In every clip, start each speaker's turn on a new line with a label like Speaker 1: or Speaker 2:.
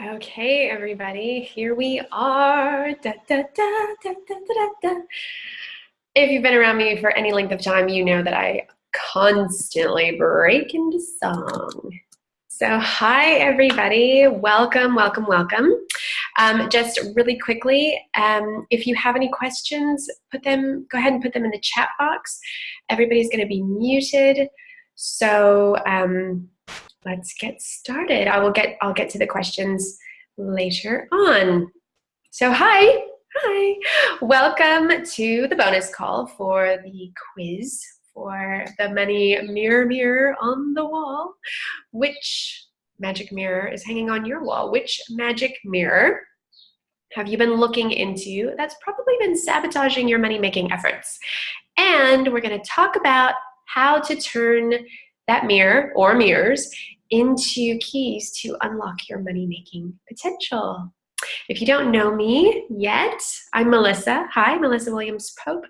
Speaker 1: Okay, everybody, here we are. Da, da, da, da, da, da, da. If you've been around me for any length of time, you know that I constantly break into song. So hi, everybody. Welcome, welcome, welcome. Just really quickly, if you have any questions, go ahead and put them in the chat box. Everybody's going to be muted. So let's get started. I'll get to the questions later on. So hi. Welcome to the bonus call for the quiz for the money mirror on the wall. Which magic mirror is hanging on your wall? Which magic mirror have you been looking into that's probably been sabotaging your money-making efforts? And we're going to talk about how to turn that mirror or mirrors into keys to unlock your money-making potential. If you don't know me yet, I'm Melissa. Hi, Melissa Williams Pope.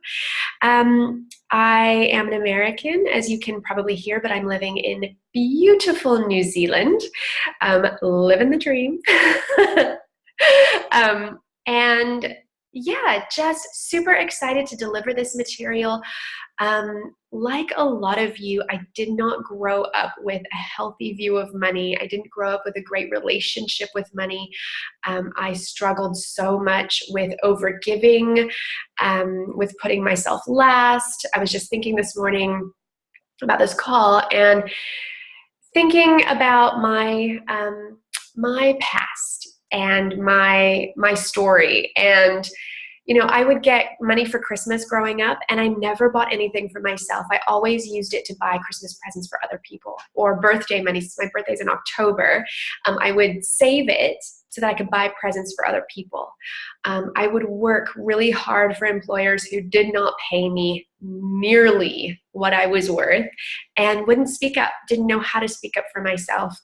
Speaker 1: I am an American, as you can probably hear, but I'm living in beautiful New Zealand, living the dream. And yeah, just super excited to deliver this material. Like a lot of you, I did not grow up with a healthy view of money. I didn't grow up with a great relationship with money. I struggled so much with overgiving, with putting myself last. I was just thinking this morning about this call and thinking about my past and my story. And I would get money for Christmas growing up, and I never bought anything for myself. I always used it to buy Christmas presents for other people, or birthday money. Since my birthday's in October, I would save it so that I could buy presents for other people. I would work really hard for employers who did not pay me nearly what I was worth and wouldn't speak up, didn't know how to speak up for myself,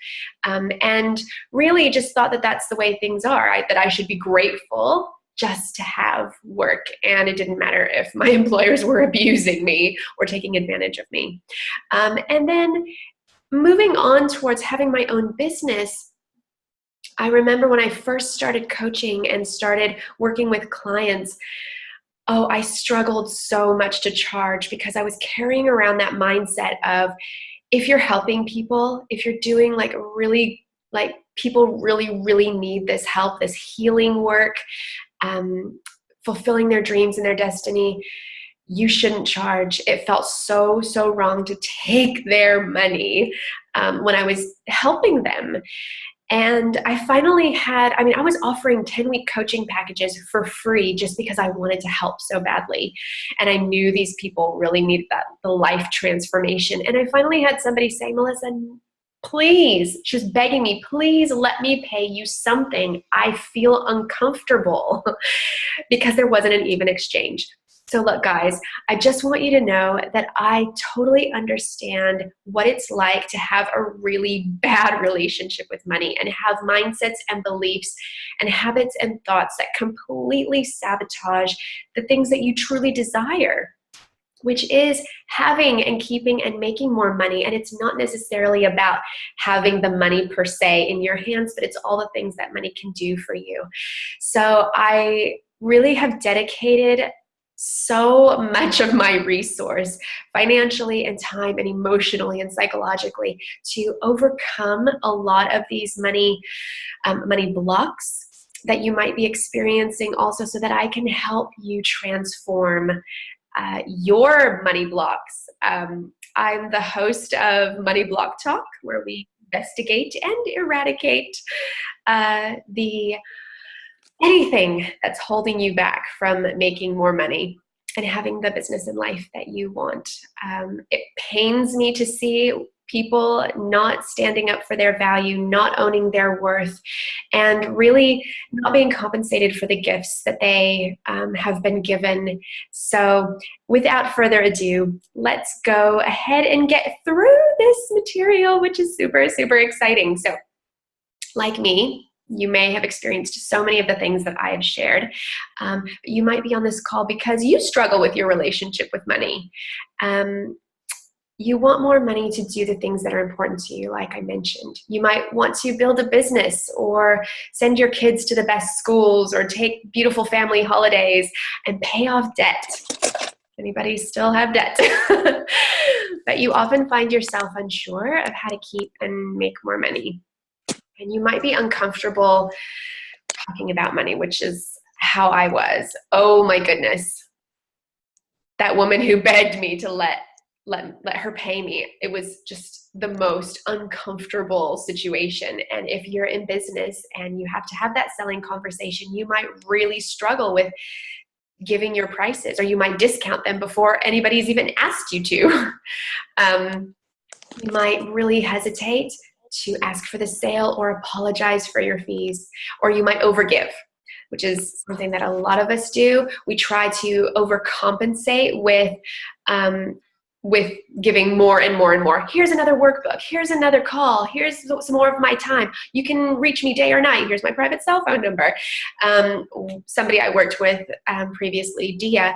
Speaker 1: and really just thought that that's the way things are, that I should be grateful just to have work, and it didn't matter if my employers were abusing me or taking advantage of me. And then moving on towards having my own business, I remember when I first started coaching and started working with clients, I struggled so much to charge because I was carrying around that mindset of, if you're helping people, if you're doing people really need this help, this healing work, fulfilling their dreams and their destiny, you shouldn't charge. It felt so wrong to take their money when I was helping them. And I finally I was offering 10-week coaching packages for free just because I wanted to help so badly. And I knew these people really needed the life transformation. And I finally had somebody say, Melissa, please, she was begging me, please let me pay you something. I feel uncomfortable because there wasn't an even exchange. So look, guys, I just want you to know that I totally understand what it's like to have a really bad relationship with money and have mindsets and beliefs and habits and thoughts that completely sabotage the things that you truly desire, which is having and keeping and making more money. And it's not necessarily about having the money per se in your hands, but it's all the things that money can do for you. So I really have dedicated so much of my resource, financially and time and emotionally and psychologically, to overcome a lot of these money blocks that you might be experiencing, also so that I can help you transform your money blocks. I'm the host of Money Block Talk, where we investigate and eradicate anything that's holding you back from making more money and having the business and life that you want. It pains me to see people not standing up for their value, not owning their worth, and really not being compensated for the gifts that they have been given. So without further ado, let's go ahead and get through this material, which is super exciting. So like me, you may have experienced so many of the things that I have shared. But you might be on this call because you struggle with your relationship with money. you want more money to do the things that are important to you, like I mentioned. You might want to build a business or send your kids to the best schools or take beautiful family holidays and pay off debt. Anybody still have debt? But you often find yourself unsure of how to keep and make more money. And you might be uncomfortable talking about money, which is how I was. Oh my goodness. That woman who begged me to let her pay me. It was just the most uncomfortable situation. And if you're in business and you have to have that selling conversation, you might really struggle with giving your prices, or you might discount them before anybody's even asked you to. You might really hesitate to ask for the sale or apologize for your fees, or you might overgive, which is something that a lot of us do. We try to overcompensate with giving more and more and more. Here's another workbook. Here's another call. Here's some more of my time. You can reach me day or night. Here's my private cell phone number. Somebody I worked with previously, Dia,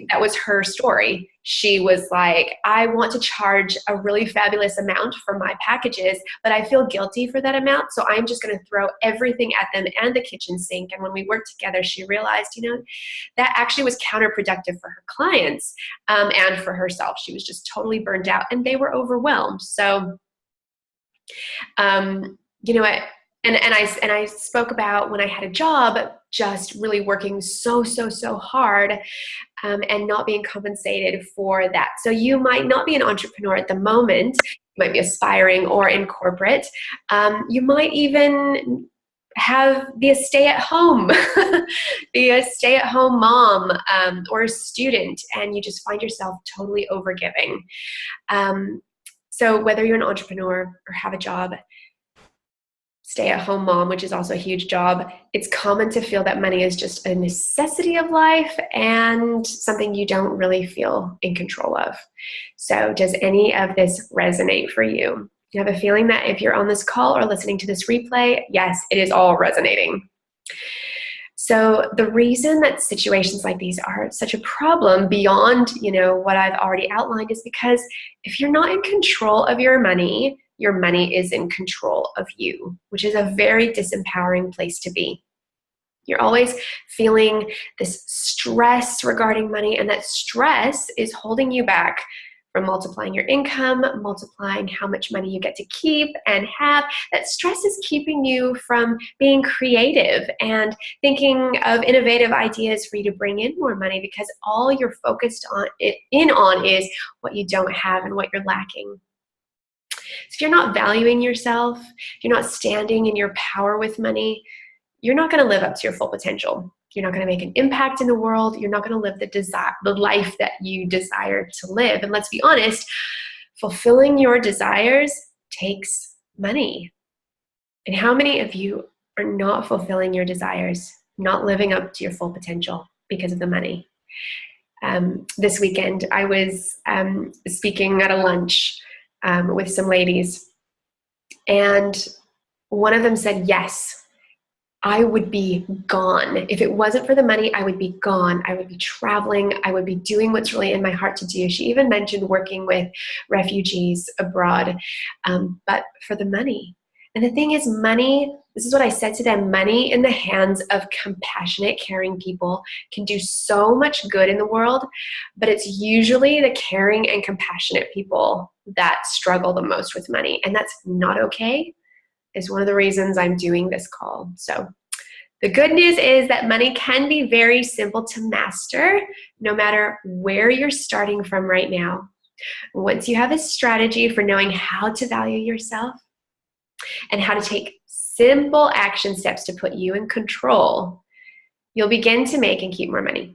Speaker 1: that was her story. She was like, I want to charge a really fabulous amount for my packages, but I feel guilty for that amount, so I'm just going to throw everything at them and the kitchen sink. And when we worked together, she realized, that actually was counterproductive for her clients and for herself. She was just totally burned out, and they were overwhelmed. So, And I spoke about when I had a job, just really working so hard and not being compensated for that. So you might not be an entrepreneur at the moment. You might be aspiring or in corporate. You might even be a stay-at-home, be a stay-at-home mom or a student, and you just find yourself totally overgiving. So whether you're an entrepreneur or have a job, stay-at-home mom, which is also a huge job, it's common to feel that money is just a necessity of life and something you don't really feel in control of. So does any of this resonate for you? You have a feeling that if you're on this call or listening to this replay, yes, it is all resonating. So the reason that situations like these are such a problem beyond, what I've already outlined is because if you're not in control of your money is in control of you, which is a very disempowering place to be. You're always feeling this stress regarding money, and that stress is holding you back from multiplying your income, multiplying how much money you get to keep and have. That stress is keeping you from being creative and thinking of innovative ideas for you to bring in more money, because all you're focused on is what you don't have and what you're lacking. So if you're not valuing yourself, if you're not standing in your power with money, you're not going to live up to your full potential. You're not going to make an impact in the world. You're not going to live the life that you desire to live. And let's be honest, fulfilling your desires takes money. And how many of you are not fulfilling your desires, not living up to your full potential because of the money? This weekend, I was speaking at a lunch with some ladies, and one of them said, yes, I would be gone. If it wasn't for the money, I would be gone. I would be traveling. I would be doing what's really in my heart to do. She even mentioned working with refugees abroad, but for the money. And the thing is, money, this is what I said to them, money in the hands of compassionate, caring people can do so much good in the world, but it's usually the caring and compassionate people that struggle the most with money. And that's not okay. Is one of the reasons I'm doing this call. So the good news is that money can be very simple to master, no matter where you're starting from right now. Once you have a strategy for knowing how to value yourself and how to take simple action steps to put you in control, you'll begin to make and keep more money.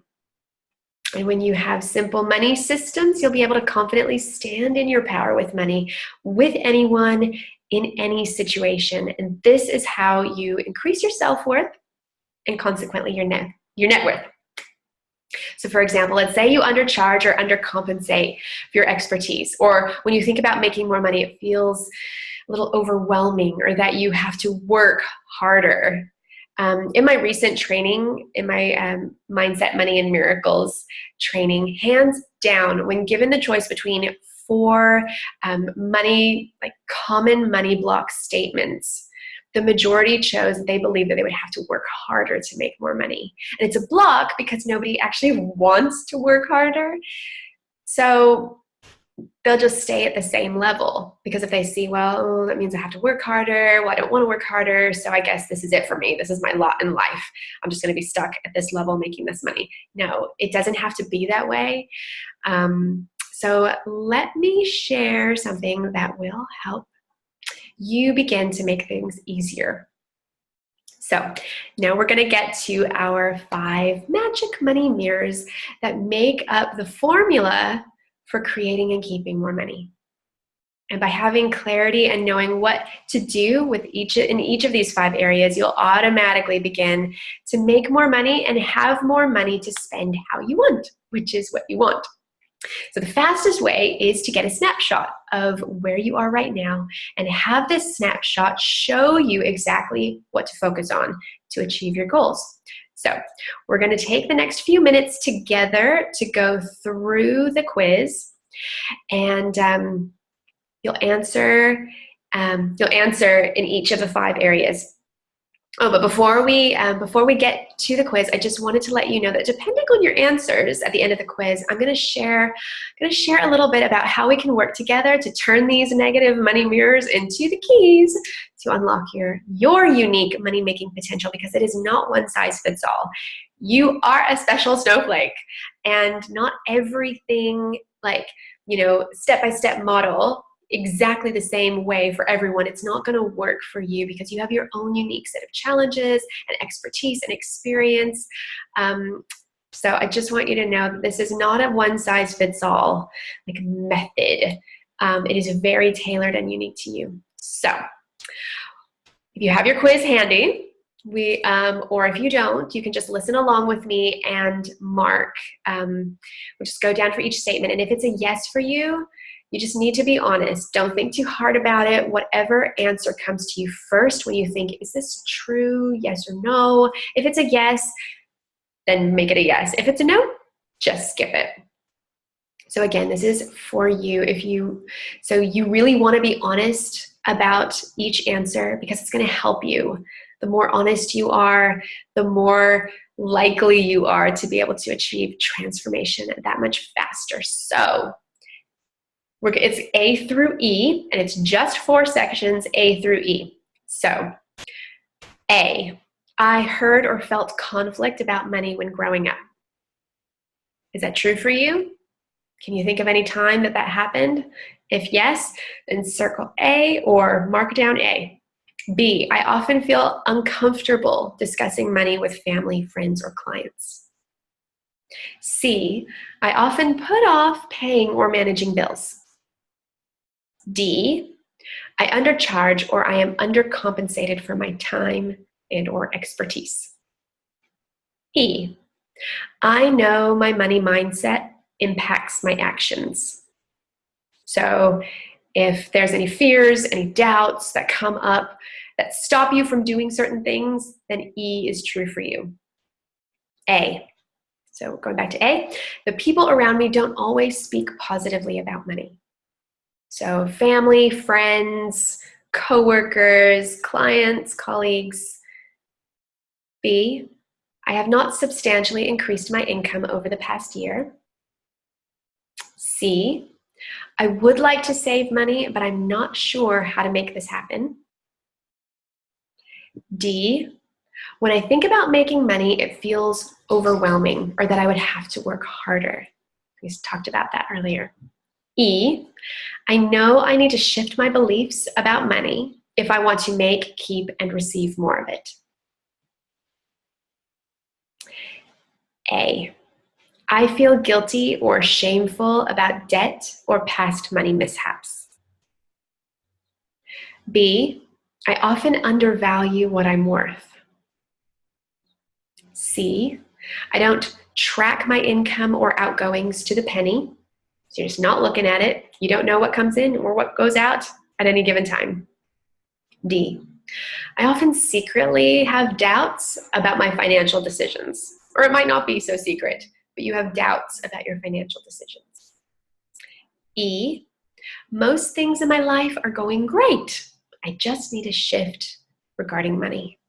Speaker 1: And when you have simple money systems, you'll be able to confidently stand in your power with money, with anyone, in any situation. And this is how you increase your self-worth and consequently your net worth. So for example, let's say you undercharge or undercompensate for your expertise, or when you think about making more money, it feels a little overwhelming, or that you have to work harder. In my recent training, in my Mindset, Money, and Miracles training, hands down, when given the choice between 4 common money block statements, the majority chose that they believe that they would have to work harder to make more money. And it's a block because nobody actually wants to work harder. So they'll just stay at the same level, because if they see, well, that means I have to work harder. Well, I don't want to work harder, so I guess this is it for me. This is my lot in life. I'm just going to be stuck at this level making this money. No, it doesn't have to be that way. So let me share something that will help you begin to make things easier. So now we're going to get to our 5 magic money mirrors that make up the formula for creating and keeping more money. And by having clarity and knowing what to do with in each of these 5 areas, you'll automatically begin to make more money and have more money to spend how you want, which is what you want. So the fastest way is to get a snapshot of where you are right now and have this snapshot show you exactly what to focus on to achieve your goals. So we're going to take the next few minutes together to go through the quiz, and you'll answer in each of the 5 areas. Oh, but before we get to the quiz, I just wanted to let you know that depending on your answers at the end of the quiz, I'm going to share a little bit about how we can work together to turn these negative money mirrors into the keys to unlock your unique money-making potential, because it is not one size fits all. You are a special snowflake, and not everything, step-by-step model exactly the same way for everyone. It's not going to work for you because you have your own unique set of challenges and expertise and experience. So I just want you to know that this is not a one-size-fits-all method. It is very tailored and unique to you. So if you have your quiz handy, or if you don't, you can just listen along with me and mark. We'll just go down for each statement. And if it's a yes for you, you just need to be honest. Don't think too hard about it. Whatever answer comes to you first when you think, is this true? Yes or no? If it's a yes, then make it a yes. If it's a no, just skip it. So again, this is for you. So you really want to be honest about each answer, because it's going to help you. The more honest you are, the more likely you are to be able to achieve transformation that much faster. So it's A through E, and it's just 4 sections, A through E. So, A, I heard or felt conflict about money when growing up. Is that true for you? Can you think of any time that happened? If yes, then circle A or mark down A. B, I often feel uncomfortable discussing money with family, friends, or clients. C, I often put off paying or managing bills. D, I undercharge or I am undercompensated for my time and or expertise. E, I know my money mindset impacts my actions. So if there's any fears, any doubts that come up that stop you from doing certain things, then E is true for you. A, so going back to A, the people around me don't always speak positively about money. So family, friends, coworkers, clients, colleagues. B, I have not substantially increased my income over the past year. C, I would like to save money, but I'm not sure how to make this happen. D, when I think about making money, it feels overwhelming, or that I would have to work harder. We talked about that earlier. E, I know I need to shift my beliefs about money if I want to make, keep, and receive more of it. A, I feel guilty or shameful about debt or past money mishaps. B, I often undervalue what I'm worth. C, I don't track my income or outgoings to the penny. So you're just not looking at it. You don't know what comes in or what goes out at any given time. D, I often secretly have doubts about my financial decisions. Or it might not be so secret, but you have doubts about your financial decisions. E, Most things in my life are going great. I just need a shift regarding money.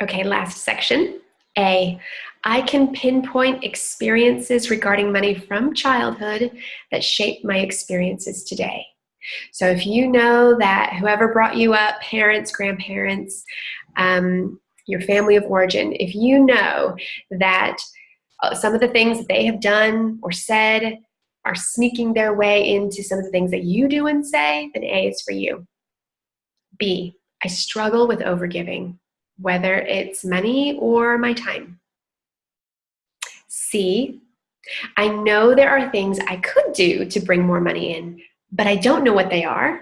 Speaker 1: Okay, last section. A, I can pinpoint experiences regarding money from childhood that shape my experiences today. So if you know that whoever brought you up, parents, grandparents, your family of origin, if you know that some of the things that they have done or said are sneaking their way into some of the things that you do and say, then A is for you. B, I struggle with overgiving, whether it's money or my time. C, I know there are things I could do to bring more money in, but I don't know what they are,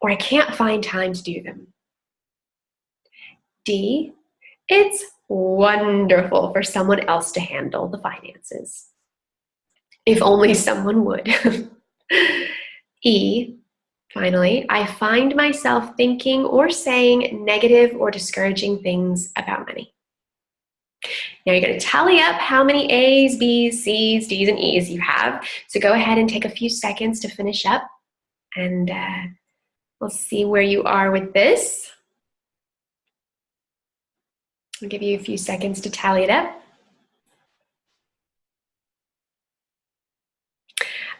Speaker 1: or I can't find time to do them. D, it's wonderful for someone else to handle the finances. If only someone would. E, finally, I find myself thinking or saying negative or discouraging things about money. Now you're going to tally up how many A's, B's, C's, D's, and E's you have. So go ahead and take a few seconds to finish up, and we'll see where you are with this. I'll give you a few seconds to tally it up.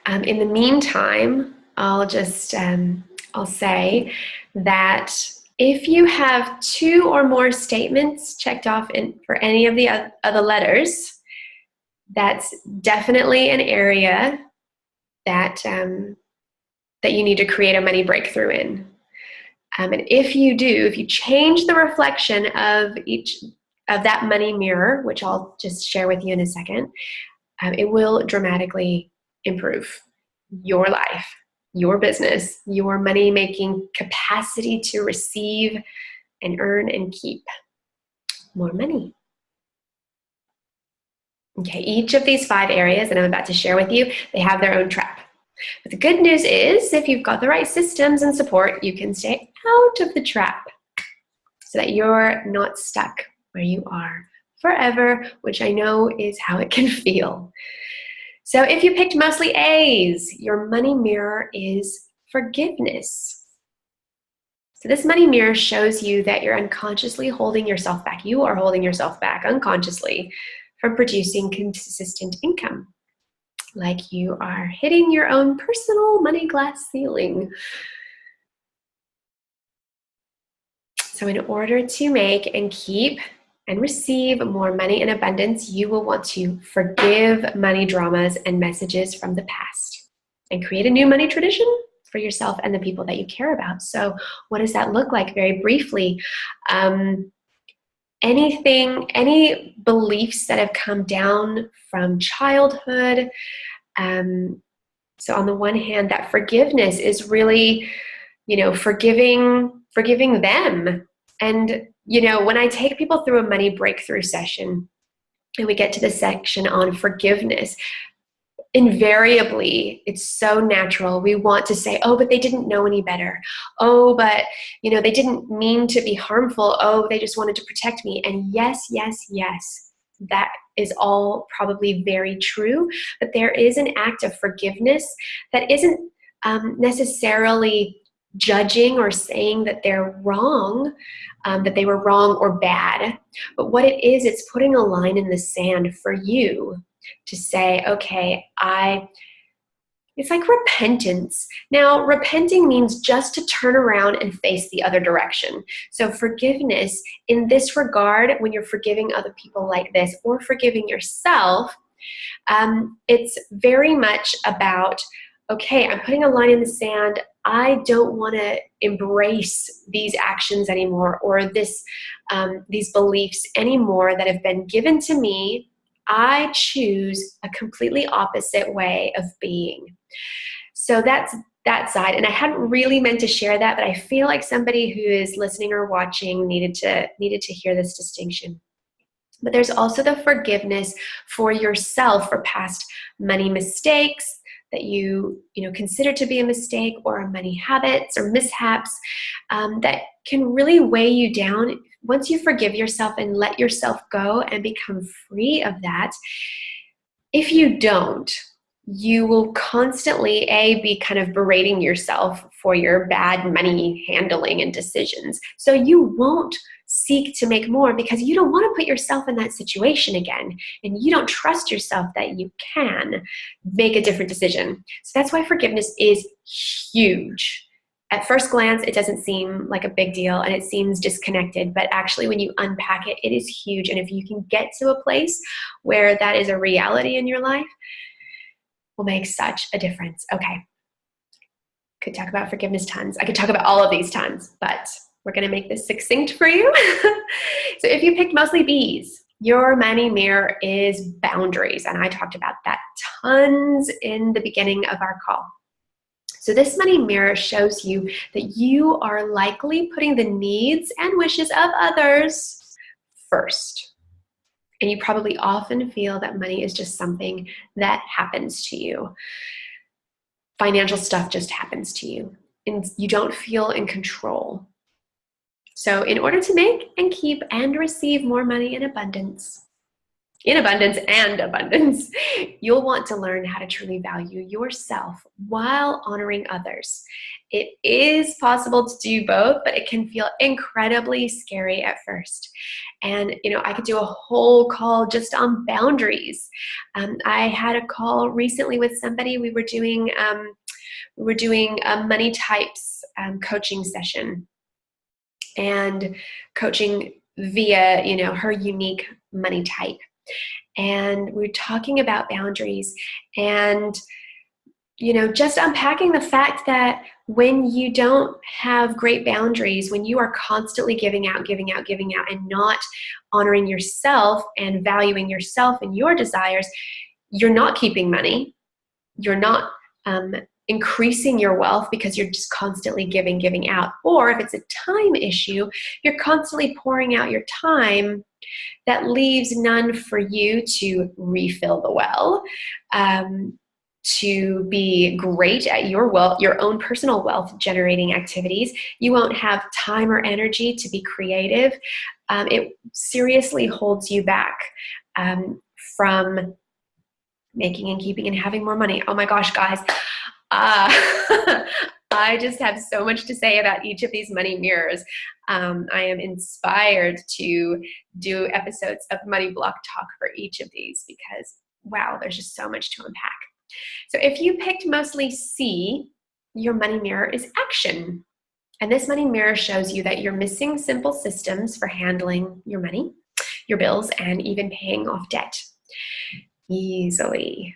Speaker 1: In the meantime, I'll just I'll say that if you have 2 or more statements checked off for any of the other letters, that's definitely an area that that you need to create a money breakthrough in. And if you do, if you change the reflection of each of that money mirror, which I'll just share with you in a second, it will dramatically improve your life, your business, your money-making capacity to receive and earn and keep more money. Okay, each of these 5 areas that I'm about to share with you, they have their own trap. But the good news is, if you've got the right systems and support, you can stay out of the trap so that you're not stuck where you are forever, which I know is how it can feel. So if you picked mostly A's, your money mirror is forgiveness. So this money mirror shows you that you're unconsciously holding yourself back. You are holding yourself back unconsciously from producing consistent income. Like you are hitting your own personal money glass ceiling. So in order to make and keep and receive more money in abundance, you will want to forgive money dramas and messages from the past and create a new money tradition for yourself and the people that you care about. So what does that look like? Very briefly, any beliefs that have come down from childhood. So on the one hand, that forgiveness is really, forgiving them. And, when I take people through a money breakthrough session and we get to the section on forgiveness, invariably, it's so natural. We want to say, oh, but they didn't know any better. Oh, but, they didn't mean to be harmful. Oh, they just wanted to protect me. And yes, that is all probably very true. But there is an act of forgiveness that isn't necessarily judging or saying that they're wrong, that they were wrong or bad. But what it is, it's putting a line in the sand for you to say, okay, it's like repentance. Now, repenting means just to turn around and face the other direction. So forgiveness in this regard, when you're forgiving other people like this or forgiving yourself, it's very much about, okay, I'm putting a line in the sand. I don't want to embrace these actions anymore, or these beliefs anymore that have been given to me. I choose a completely opposite way of being. So that's that side. And I hadn't really meant to share that, but I feel like somebody who is listening or watching needed to hear this distinction. But there's also the forgiveness for yourself for past money mistakes that you consider to be a mistake, or money habits or mishaps that can really weigh you down. Once you forgive yourself and let yourself go and become free of that, if you don't, you will constantly, be kind of berating yourself for your bad money handling and decisions. So you won't seek to make more because you don't want to put yourself in that situation again. And you don't trust yourself that you can make a different decision. So that's why forgiveness is huge. At first glance, it doesn't seem like a big deal and it seems disconnected, but actually when you unpack it, it is huge. And if you can get to a place where that is a reality in your life, will make such a difference. Okay. Could talk about forgiveness tons. I could talk about all of these tons, but we're going to make this succinct for you. So if you picked mostly B's, your money mirror is boundaries. And I talked about that tons in the beginning of our call. So this money mirror shows you that you are likely putting the needs and wishes of others first. And you probably often feel that money is just something that happens to you. Financial stuff just happens to you, and you don't feel in control. So in order to make and keep and receive more money in abundance, you'll want to learn how to truly value yourself while honoring others. It is possible to do both, but it can feel incredibly scary at first. And, I could do a whole call just on boundaries. I had a call recently with somebody. We were doing a money types coaching session, and coaching via, her unique money type. And we're talking about boundaries and, just unpacking the fact that when you don't have great boundaries, when you are constantly giving out, and not honoring yourself and valuing yourself and your desires, you're not keeping money. You're not increasing your wealth because you're just constantly giving out. Or if it's a time issue, you're constantly pouring out your time that leaves none for you to refill the well, to be great at your own personal wealth generating activities. You won't have time or energy to be creative. It seriously holds you back from making and keeping and having more money. Oh my gosh, guys. I just have so much to say about each of these money mirrors. I am inspired to do episodes of Money Block Talk for each of these because, wow, there's just so much to unpack. So if you picked mostly C, your money mirror is action. And this money mirror shows you that you're missing simple systems for handling your money, your bills, and even paying off debt easily.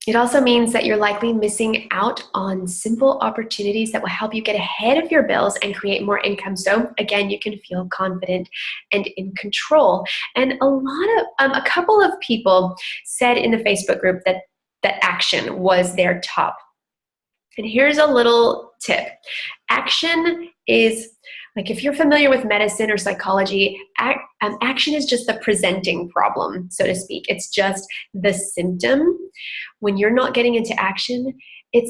Speaker 1: It also means that you're likely missing out on simple opportunities that will help you get ahead of your bills and create more income. So again, you can feel confident and in control. And a couple of people said in the Facebook group that action was their top. And here's a little tip. Action is, like, if you're familiar with medicine or psychology, action is just the presenting problem, so to speak. It's just the symptom. When you're not getting into action, it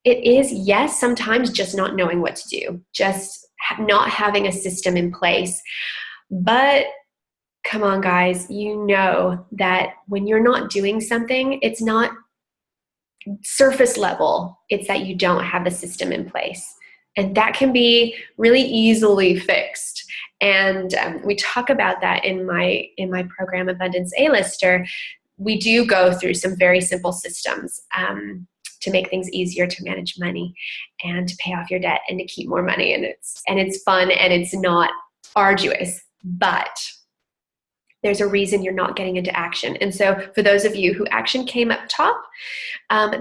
Speaker 1: is, yes, sometimes just not knowing what to do, just not having a system in place. But come on, guys, you know that when you're not doing something, it's not surface level. It's that you don't have the system in place. And that can be really easily fixed. And we talk about that in my program, Abundance A-Lister. We do go through some very simple systems to make things easier to manage money and to pay off your debt and to keep more money. And it's fun and it's not arduous, but there's a reason you're not getting into action. And so for those of you who action came up top,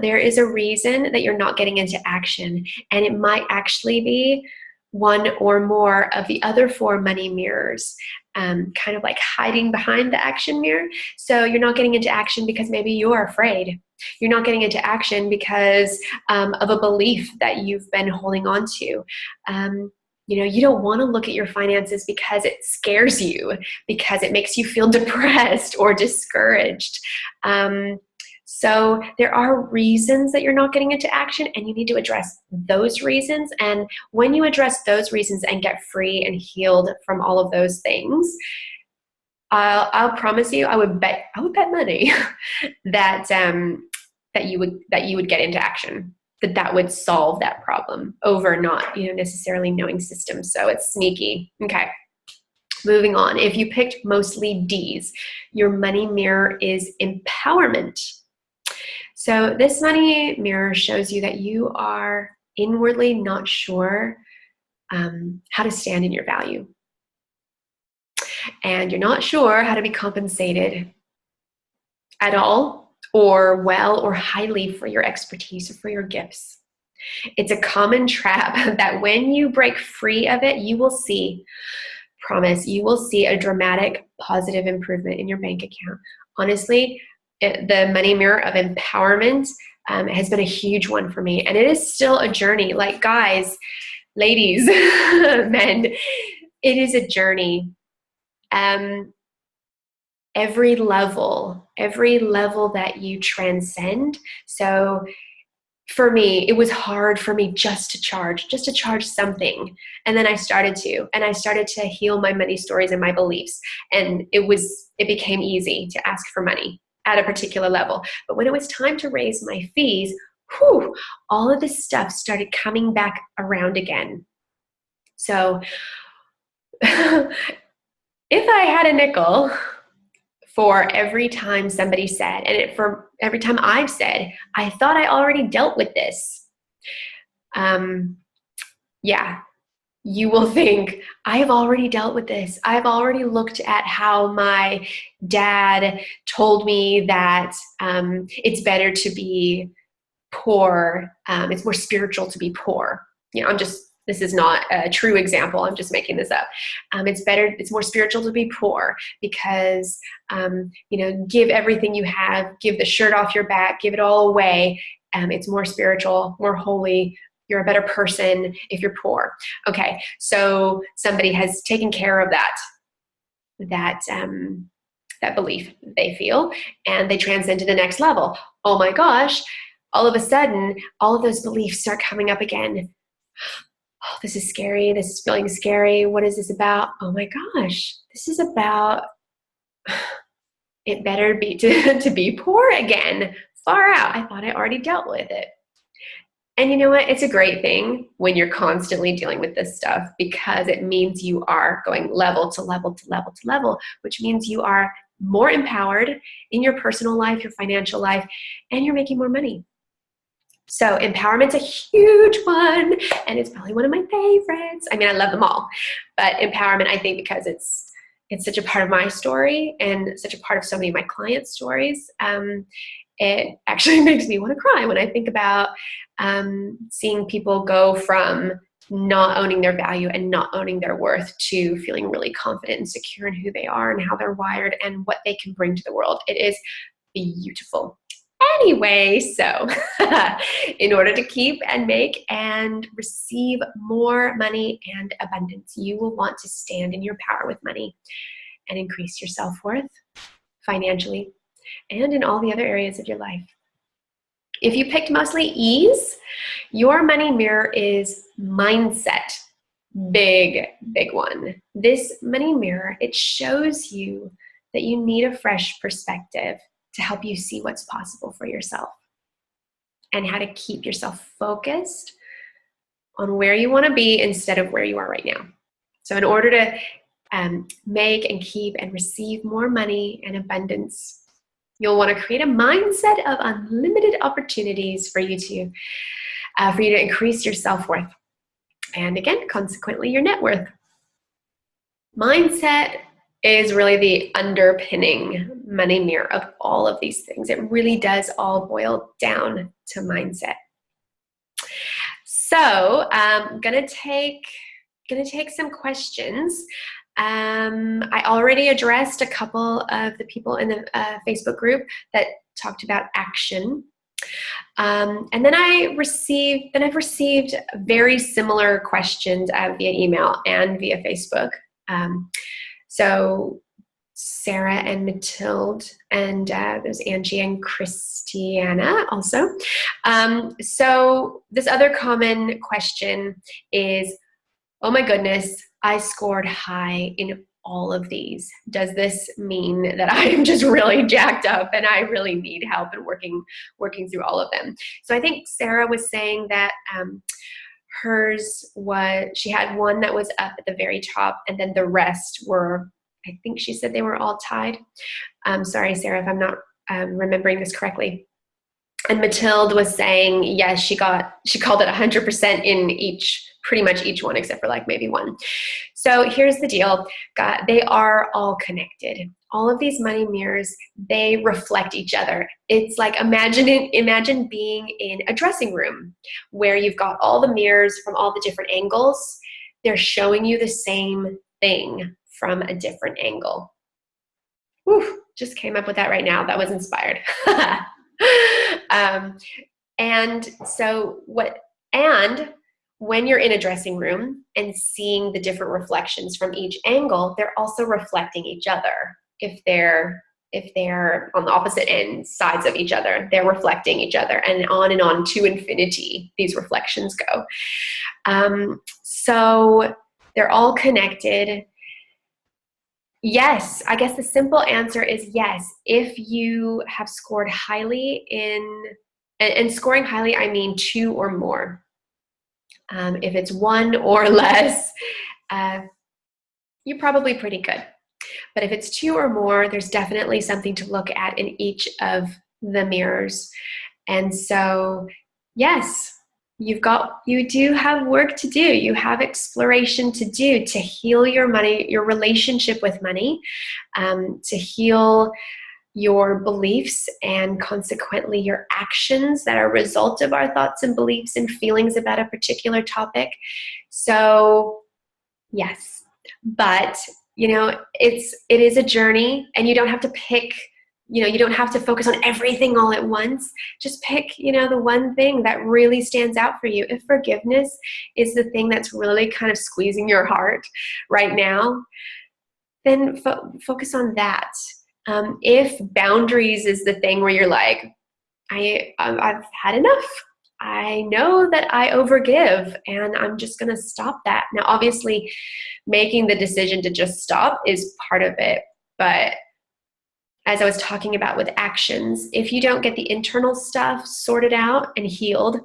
Speaker 1: there is a reason that you're not getting into action. And it might actually be one or more of the other 4 money mirrors, kind of like hiding behind the action mirror. So you're not getting into action because maybe you're afraid. You're not getting into action because of a belief that you've been holding on to. You don't want to look at your finances because it scares you, because it makes you feel depressed or discouraged. So there are reasons that you're not getting into action, and you need to address those reasons. And when you address those reasons and get free and healed from all of those things, I'll promise you, I would bet money that that you would get into action, that would solve that problem over not, necessarily knowing systems. So it's sneaky. Okay. Moving on. If you picked mostly D's, your money mirror is empowerment. So this money mirror shows you that you are inwardly not sure how to stand in your value. And you're not sure how to be compensated at all, or well, or highly for your expertise or for your gifts. It's a common trap that when you break free of it, you will see, promise, you will see a dramatic positive improvement in your bank account. Honestly, the money mirror of empowerment has been a huge one for me. And it is still a journey. Like, guys, ladies, men, it is a journey. Every level that you transcend. So for me, it was hard for me just to charge something. And then I started to heal my money stories and my beliefs. And it became easy to ask for money at a particular level. But when it was time to raise my fees, all of this stuff started coming back around again. So if I had a nickel for every time somebody said, and for every time I've said, I thought I already dealt with this. You will think, I've already dealt with this. I've already looked at how my dad told me that it's better to be poor. It's more spiritual to be poor. This is not a true example. I'm just making this up. It's more spiritual to be poor because, give everything you have, give the shirt off your back, give it all away. It's more spiritual, more holy. You're a better person if you're poor. Okay, so somebody has taken care of that belief they feel, and they transcend to the next level. Oh my gosh, all of a sudden, all of those beliefs start coming up again. Oh, this is scary. This is feeling scary. What is this about? Oh my gosh, this is about it better be to be poor again. Far out. I thought I already dealt with it. And you know what? It's a great thing when you're constantly dealing with this stuff, because it means you are going level to level to level to level, which means you are more empowered in your personal life, your financial life, and you're making more money. So empowerment's a huge one, and it's probably one of my favorites. I mean, I love them all, but empowerment, I think, because it's such a part of my story and such a part of so many of my clients' stories. It actually makes me want to cry when I think about seeing people go from not owning their value and not owning their worth to feeling really confident and secure in who they are and how they're wired and what they can bring to the world. It is beautiful. Anyway, so in order to keep and make and receive more money and abundance, you will want to stand in your power with money and increase your self-worth financially and in all the other areas of your life. If you picked mostly E's, your money mirror is mindset. Big, big one. This money mirror, it shows you that you need a fresh perspective to help you see what's possible for yourself and how to keep yourself focused on where you want to be instead of where you are right now. So in order to make and keep and receive more money and abundance, you'll want to create a mindset of unlimited opportunities for you to increase your self-worth and, again, consequently, your net worth. Mindset is really the underpinning money mirror of all of these things. It really does all boil down to mindset. So I'm gonna take some questions. I already addressed a couple of the people in the Facebook group that talked about action. And then I've received very similar questions via email and via Facebook. So Sarah and Matilde, and there's Angie and Christiana also. So this other common question is, oh my goodness, I scored high in all of these? Does this mean that I am just really jacked up and I really need help in working through all of them? So I think Sarah was saying that hers was, she had one that was up at the very top, and then the rest were, I think she said they were all tied. Sorry, Sarah, if I'm not remembering this correctly. And Mathilde was saying, yes, she called it 100% in pretty much each one, except for like maybe one. So here's the deal. They are all connected. All of these money mirrors, they reflect each other. It's like, imagine being in a dressing room where you've got all the mirrors from all the different angles. They're showing you the same thing from a different angle. Whew, just came up with that right now. That was inspired. And when you're in a dressing room and seeing the different reflections from each angle, they're also reflecting each other. If they're on the opposite sides of each other, they're reflecting each other, and on to infinity, these reflections go. So they're all connected. Yes, I guess the simple answer is yes. If you have scored highly and scoring highly, I mean 2 or more. If it's 1 or less, you're probably pretty good. But if it's 2 or more, there's definitely something to look at in each of the mirrors. And so, yes, you do have work to do. You have exploration to do to heal your money, your relationship with money, to heal your beliefs and consequently your actions that are a result of our thoughts and beliefs and feelings about a particular topic. So, yes, but it is a journey, and you don't have to pick. You don't have to focus on everything all at once. Just pick, the one thing that really stands out for you. If forgiveness is the thing that's really kind of squeezing your heart right now, then focus on that. If boundaries is the thing where you're like, I've had enough. I know that I overgive, and I'm just going to stop that. Now, obviously, making the decision to just stop is part of it, but as I was talking about with actions, if you don't get the internal stuff sorted out and healed,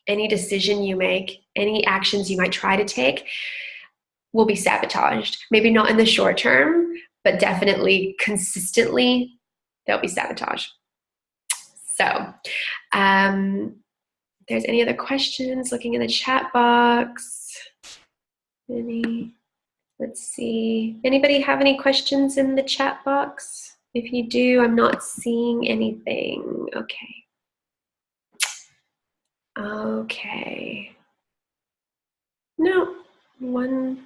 Speaker 1: any decision you make, any actions you might try to take will be sabotaged. Maybe not in the short term, but definitely consistently, they'll be sabotaged. So, there's any other questions? Looking in the chat box. Let's see. Anybody have any questions in the chat box? If you do, I'm not seeing anything. Okay. No. One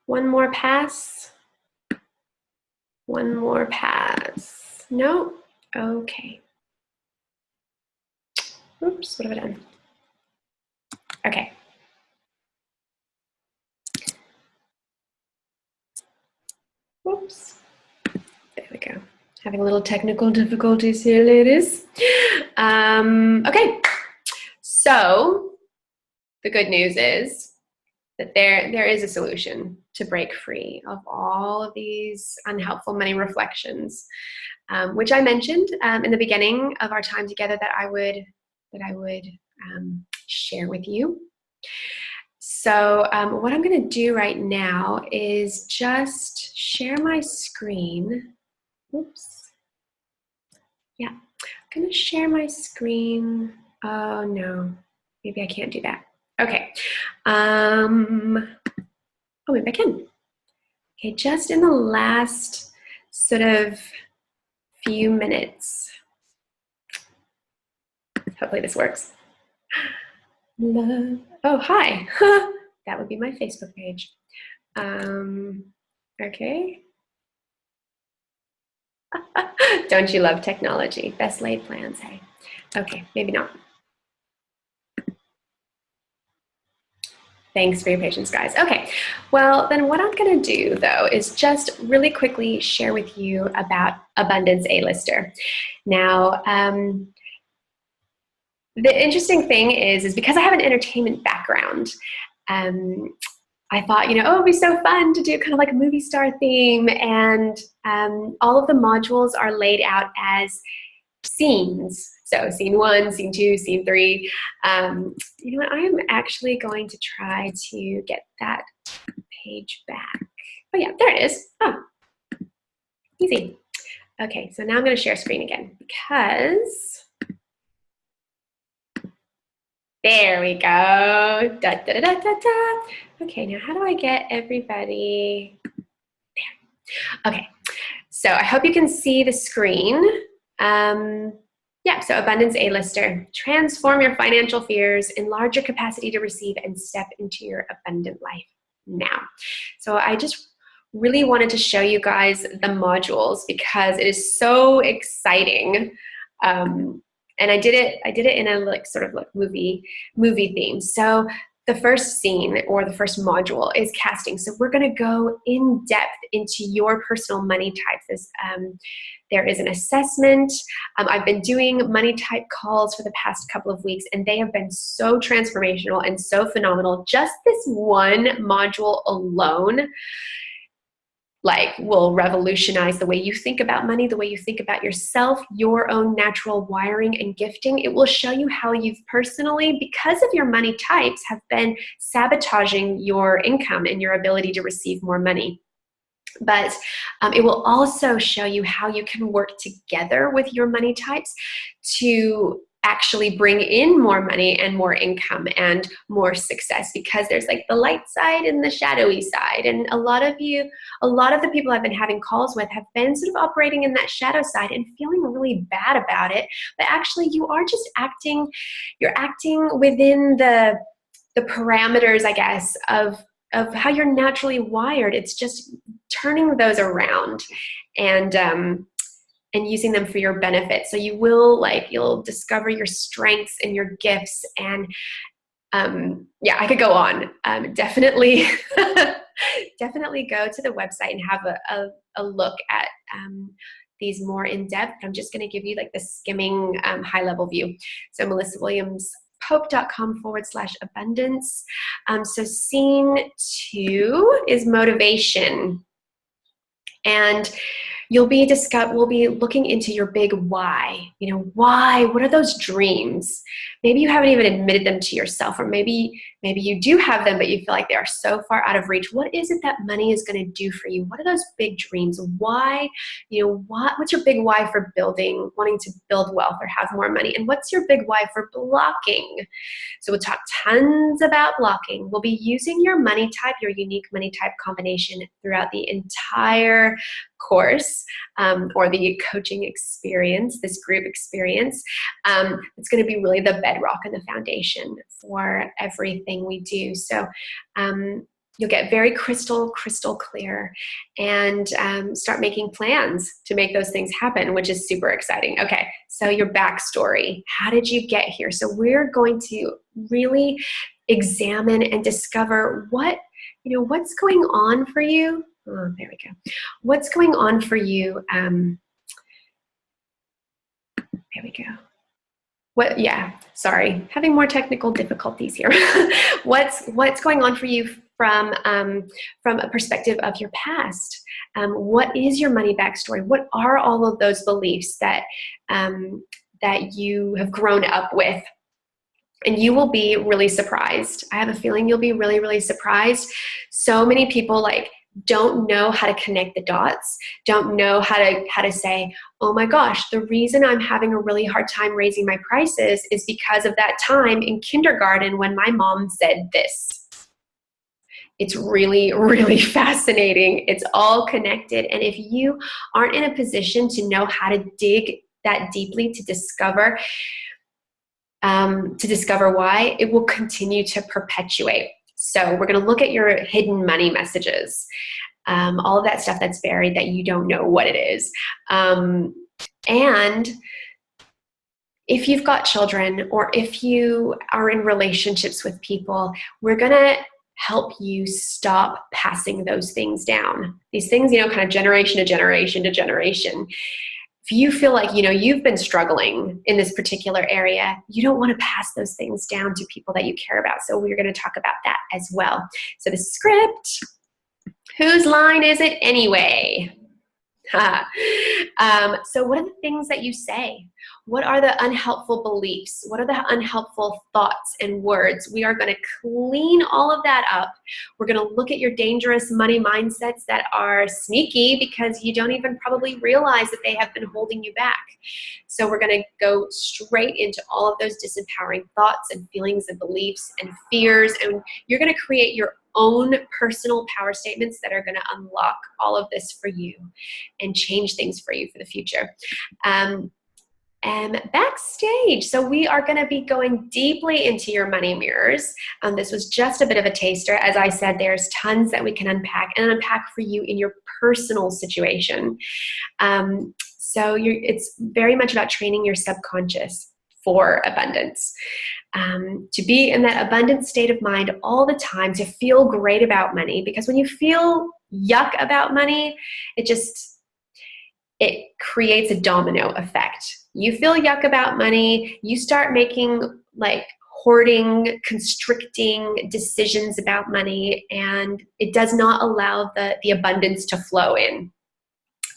Speaker 1: more pass. One more pass. No. Okay. Oops, what have I done? Okay. Oops. There we go. Having a little technical difficulties here, ladies. Okay. So the good news is that there is a solution to break free of all of these unhelpful money reflections, which I mentioned in the beginning of our time together that I would share with you. So what I'm going to do right now is just share my screen. Oops. Yeah, I'm going to share my screen. Oh, no. Maybe I can't do that. Okay. Oh, maybe I can. Okay, just in the last sort of few minutes. Hopefully this works. Love. Oh, hi. That would be my Facebook page. Okay. Don't you love technology? Best laid plans, hey? Okay, maybe not. Thanks for your patience, guys. Okay, well, then what I'm going to do, though, is just really quickly share with you about Abundance A-Lister. Now, the interesting thing is because I have an entertainment background, I thought, oh, it'd be so fun to do kind of like a movie star theme. And all of the modules are laid out as scenes. So scene 1, scene 2, scene 3. You know what? I am actually going to try to get that page back. Oh yeah, there it is. Oh, easy. Okay, so now I'm going to share screen again because there we go. Da, da, da, da, da, da. Okay, now how do I get everybody there? Okay, so I hope you can see the screen. Yeah, so Abundance A-Lister. Transform your financial fears, enlarge your capacity to receive, and step into your abundant life now. So I just really wanted to show you guys the modules because it is so exciting. And I did it in a like sort of like movie theme. So the first scene or the first module is casting. So we're going to go in depth into your personal money types. There is an assessment. I've been doing money type calls for the past couple of weeks, and they have been so transformational and so phenomenal. Just this one module alone will revolutionize the way you think about money, the way you think about yourself, your own natural wiring and gifting. It will show you how you've personally, because of your money types, have been sabotaging your income and your ability to receive more money. But it will also show you how you can work together with your money types to actually bring in more money and more income and more success, because there's like the light side and the shadowy side. And a lot of the people I've been having calls with have been sort of operating in that shadow side and feeling really bad about it. But actually you are just you're acting within the parameters, I guess, of how you're naturally wired. It's just turning those around and using them for your benefit. So you'll discover your strengths and your gifts. And yeah, I could go on. Definitely definitely go to the website and have a look at these more in depth. I'm just going to give you like the skimming high level view. So melissawilliamspope.com/abundance. So scene 2 is motivation. And we'll be looking into your big why. Why? What are those dreams? Maybe you haven't even admitted them to yourself, or maybe you do have them, but you feel like they are so far out of reach. What is it that money is going to do for you? What are those big dreams? Why? What's your big why for wanting to build wealth or have more money? And what's your big why for blocking? So we'll talk tons about blocking. We'll be using your money type, your unique money type combination throughout the entire course or the coaching experience, this group experience. It's going to be really the bedrock and the foundation for everything we do. So you'll get very crystal clear and start making plans to make those things happen, which is super exciting. Okay, so your backstory. How did you get here? So we're going to really examine and discover what's going on for you. Oh, there we go. What's going on for you? There we go. Sorry, having more technical difficulties here. What's going on for you from a perspective of your past? What is your money backstory? What are all of those beliefs that you have grown up with? And you will be really surprised. I have a feeling you'll be really, really surprised. So many people don't know how to connect the dots, don't know how to say, oh my gosh, the reason I'm having a really hard time raising my prices is because of that time in kindergarten when my mom said this. It's really, really fascinating. It's all connected. And if you aren't in a position to know how to dig that deeply to discover why, it will continue to perpetuate. So we're going to look at your hidden money messages, all of that stuff that's buried that you don't know what it is. And if you've got children or if you are in relationships with people, we're going to help you stop passing those things down. These things, kind of generation to generation to generation. if you feel like, you've been struggling in this particular area, you don't want to pass those things down to people that you care about. So we're going to talk about that as well. So the script, whose line is it anyway? So what are the things that you say? What are the unhelpful beliefs? What are the unhelpful thoughts and words? We are going to clean all of that up. We're going to look at your dangerous money mindsets that are sneaky because you don't even probably realize that they have been holding you back. So we're going to go straight into all of those disempowering thoughts and feelings and beliefs and fears, and you're going to create your own personal power statements that are going to unlock all of this for you and change things for you for the future. And backstage, so we are going to be going deeply into your money mirrors. This was just a bit of a taster. As I said, there's tons that we can unpack for you in your personal situation. So it's very much about training your subconscious for abundance. To be in that abundant state of mind all the time, to feel great about money, because when you feel yuck about money, it creates a domino effect. You feel yuck about money, you start making like hoarding, constricting decisions about money, and it does not allow the abundance to flow in.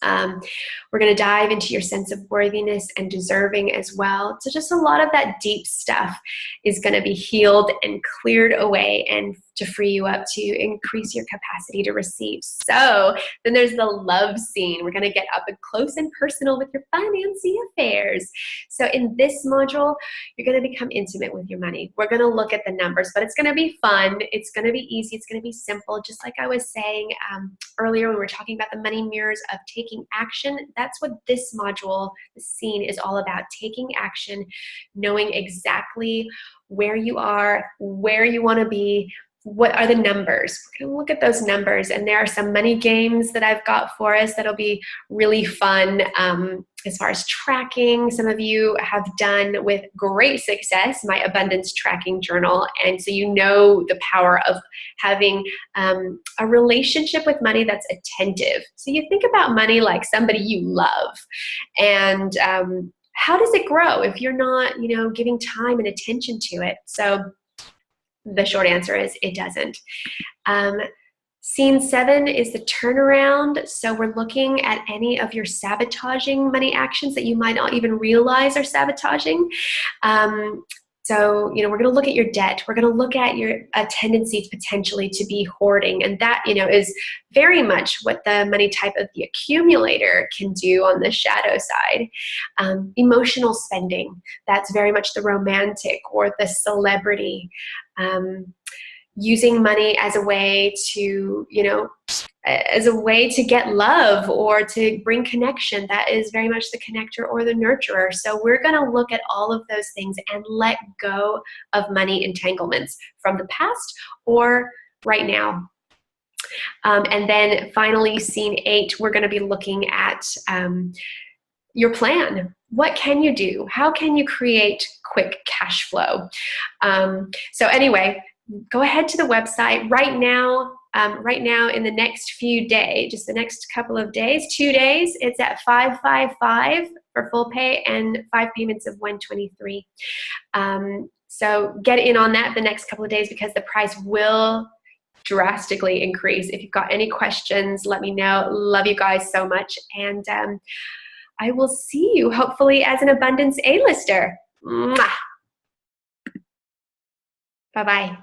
Speaker 1: We're going to dive into your sense of worthiness and deserving as well. So just a lot of that deep stuff is going to be healed and cleared away, and to free you up to increase your capacity to receive. So then there's the love scene. We're going to get up and close and personal with your financy affairs. So in this module, you're going to become intimate with your money. We're going to look at the numbers, but it's going to be fun. It's going to be easy. It's going to be simple. Just like I was saying earlier when we were talking about the money mirrors of taking action, that's what this module, the scene, is all about. Taking action, knowing exactly where you are, where you want to be. What are the numbers? We're going to look at those numbers, and there are some money games that I've got for us that'll be really fun. As far as tracking, some of you have done with great success my abundance tracking journal, and so you know the power of having a relationship with money that's attentive. So you think about money like somebody you love, and how does it grow if you're not, giving time and attention to it? So the short answer is it doesn't. Scene 7 is the turnaround. So we're looking at any of your sabotaging money actions that you might not even realize are sabotaging. So, we're going to look at your debt. We're going to look at your tendency potentially to be hoarding. And that, is very much what the money type of the accumulator can do on the shadow side. Emotional spending, that's very much the romantic or the celebrity. Using money as a way to, get love or to bring connection. That is very much the connector or the nurturer. So we're going to look at all of those things and let go of money entanglements from the past or right now. And then finally, scene 8, we're going to be looking at your plan. What can you do? How can you create quick cash flow? So anyway, go ahead to the website right now. In the next few days, just the next couple of days, 2 days, it's at $555 for full pay and 5 payments of $123. So get in on that the next couple of days because the price will drastically increase. If you've got any questions, let me know. Love you guys so much. And I will see you hopefully as an abundance A-lister. Mwah. Bye-bye.